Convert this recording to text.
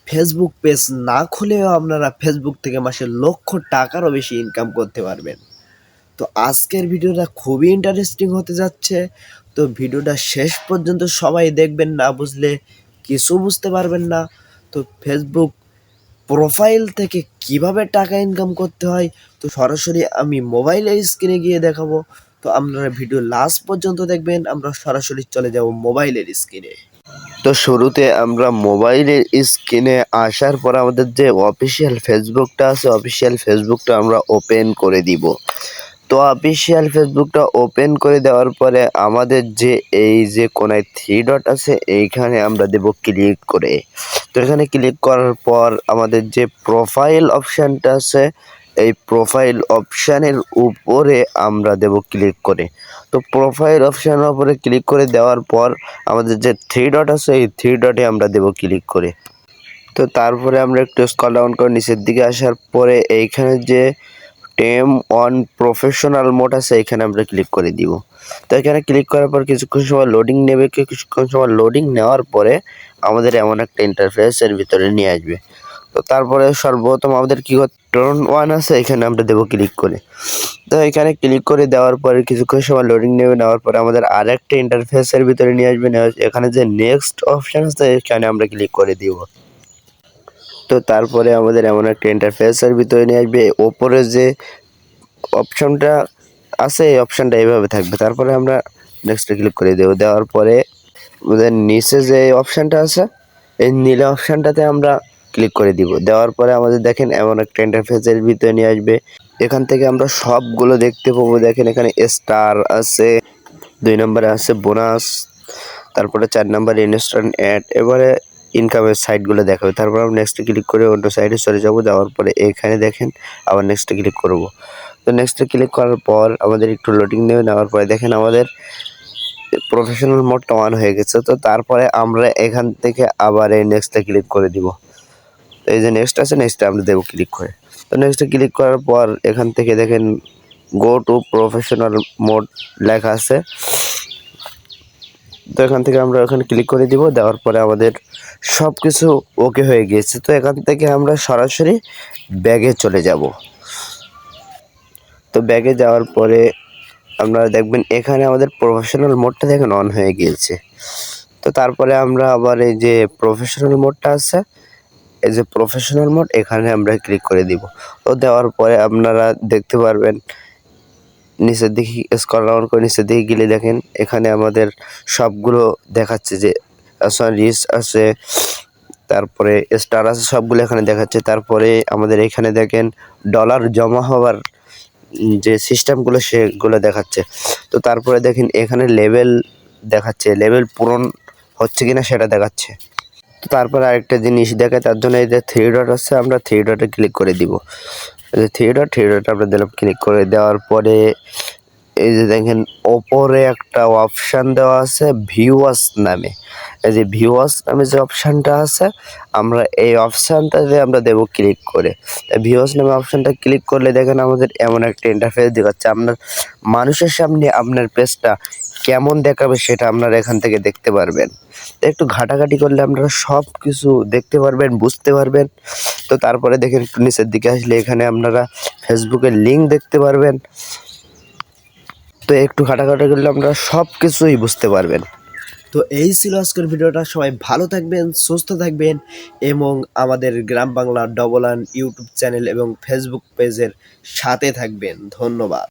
Facebook page না খুলেও আপনারা Facebook থেকে মাসে লক্ষ টাকারও বেশি ইনকাম করতে পারবেন। তো আজকের ভিডিওটা খুবই ইন্টারেস্টিং হতে যাচ্ছে। তো ভিডিওটা শেষ পর্যন্ত সবাই দেখবেন, না বুঝলে কিছু বুঝতে পারবেন না। তো ফেসবুক প্রোফাইল থেকে কিভাবে টাকা ইনকাম করতে হয় তো সরাসরি আমি মোবাইলের স্ক্রিনে গিয়ে দেখাবো। তো আপনারা ভিডিও লাস্ট পর্যন্ত দেখবেন। আমরা সরাসরি চলে যাব মোবাইলের স্ক্রিনে। তো শুরুতে আমরা মোবাইলের স্ক্রিনে আসার পর আমাদের যে অফিসিয়াল ফেসবুকটা আছে, অফিসিয়াল ফেসবুকটা আমরা ওপেন করে দিব। তো অফিসিয়াল ফেসবুকটা ওপেন করে দেওয়ার পরে আমাদের যে এই যে কোনায় থ্রি ডট আছে এইখানে আমরা দেব ক্লিক করে। তো এখানে ক্লিক করার পর আমাদের যে প্রোফাইল অপশানটা আছে এই প্রোফাইল অপশানের উপরে আমরা দেব ক্লিক করে। তো প্রোফাইল অপশানের উপরে ক্লিক করে দেওয়ার পর আমাদের যে থ্রি ডট আছে এই থ্রি ডটে আমরা দেব ক্লিক করে। তো তারপরে আমরা একটু স্ক্রল ডাউন করে নিচের দিকে আসার পরে এইখানে যে টেম অন প্রফেশনাল মোড আছে এখানে আমরা ক্লিক করে দিব। তো এখানে ক্লিক করার পর কিছুক্ষণ সময় লোডিং নেবে, কিছুক্ষণ সময় লোডিং নেওয়ার পরে আমাদের এমন একটা ইন্টারফেসের ভিতরে নিয়ে আসবে। তো তারপরে সর্বপ্রথম আমাদের কি টর্ন ওয়ান আছে এখানে আমরা দেবো ক্লিক করে। তো এখানে ক্লিক করে দেওয়ার পরে কিছুক্ষণ সময় লোডিং নেবে, নেওয়ার পরে আমাদের আরেকটা ইন্টারফেসের ভিতরে নিয়ে আসবে। এখানে যে নেক্সট অপশান আছে এখানে আমরা ক্লিক করে দিব। তো তারপরে আমাদের এমন একটা ইন্টারফেসের ভিতরে নিয়ে আসবে। ওপরে যে অপশনটা আছে এই অপশানটা এইভাবে থাকবে। তারপরে আমরা নেক্সটে ক্লিক করে দেবো। দেওয়ার পরে আমাদের নিচে যে অপশানটা আছে এই নীলা অপশানটাতে আমরা ক্লিক করে দিব। দেওয়ার পরে আমাদের দেখেন এমন একটা ইন্টারফেসের ভিতরে নিয়ে আসবে। এখান থেকে আমরা সবগুলো দেখতে পাবো। দেখেন এখানে স্টার আছে, 2 নম্বরে আছে বোনাস, তারপরে 4 নম্বরে ইনস্ট্যান্ট অ্যাড, এবারে ইনকামের সাইটগুলো দেখাবে। তারপর আমরা নেক্সটে ক্লিক করে অন্য সাইডে চলে যাব। যাওয়ার পরে এখানে দেখেন আবার নেক্সটে ক্লিক করব। তো নেক্সটে ক্লিক করার পর আমাদের একটু লোডিং নেবে, নেওয়ার পরে দেখেন আমাদের প্রফেশনাল মোডটা অন হয়ে গেছে। তো তারপরে আমরা এখান থেকে আবার এই নেক্সটে ক্লিক করে দিব। এই যে নেক্সট আছে নেক্সটে আমরা দেবো ক্লিক করে। তো নেক্সটে ক্লিক করার পর এখান থেকে দেখেন গো টু প্রফেশনাল মোড লেখা আছে। তো এখান থেকে আমরা এখানে ক্লিক করে দিব। দেওয়ার পরে আমাদের সব কিছু ওকে হয়ে গিয়েছে। তো এখান থেকে আমরা সরাসরি ব্যাগে চলে যাব। তো ব্যাগে যাওয়ার পরে আপনারা দেখবেন এখানে আমাদের প্রফেশনাল মোডটা দেখেন অন হয়ে গিয়েছে। তো তারপরে আমরা আবার এই যে প্রফেশনাল মোডটা আছে এই যে প্রফেশনাল মোড এখানে আমরা ক্লিক করে দিব। তো দেওয়ার পরে আপনারা দেখতে পারবেন নিচের দিকে স্ক্রল ডাউন করে নিচের দিকে গেলে দেখেন এখানে আমাদের সবগুলো দেখাচ্ছে যে রিচ আছে, তারপরে স্টার আছে, সবগুলো এখানে দেখাচ্ছে। তারপরে আমাদের এখানে দেখেন ডলার জমা হওয়ার যে সিস্টেমগুলো সেগুলো দেখাচ্ছে। তো তারপরে দেখেন এখানে লেভেল দেখাচ্ছে, লেভেল পূরণ হচ্ছে কিনা সেটা দেখাচ্ছে। তো তারপরে আরেকটা জিনিস দেখায়, তার জন্য এই যে থ্রি ডট আছে আমরা থ্রি ডটে ক্লিক করে দিব। এই যে থ্রি ডট আমরা দিলাম, ক্লিক করে দেওয়ার পরে এই যে দেখেন ওপরে একটা অপশান দেওয়া আছে ভিউয়ার্স নামে। এই যে ভিউয়ার্স নামে যে অপশানটা আছে আমরা এই অপশানটাতে আমরা দেবো ক্লিক করে। ভিউয়ার্স নামে অপশানটা ক্লিক করলে দেখেন আমাদের এমন একটা ইন্টারফেস দেখাচ্ছে। আপনার মানুষের সামনে আপনার পেজটা কেমন দেখাবে সেটা আপনারা এখান থেকে দেখতে পারবেন। তো একটু ঘাটাঘাটি করলে আপনারা সব কিছু দেখতে পারবেন, বুঝতে পারবেন। তো তারপরে দেখেন একটু নিচের দিকে আসলে এখানে আপনারা ফেসবুকের লিঙ্ক দেখতে পারবেন। তো একটু ঘাটাঘাটি করলে আপনারা সব কিছুই বুঝতে পারবেন। তো এই ছিল আজকের ভিডিওটা। সবাই ভালো থাকবেন, সুস্থ থাকবেন এবং আমাদের গ্রাম বাংলা ডবল আন ইউটিউব চ্যানেল এবং ফেসবুক পেজের সাথে থাকবেন। ধন্যবাদ।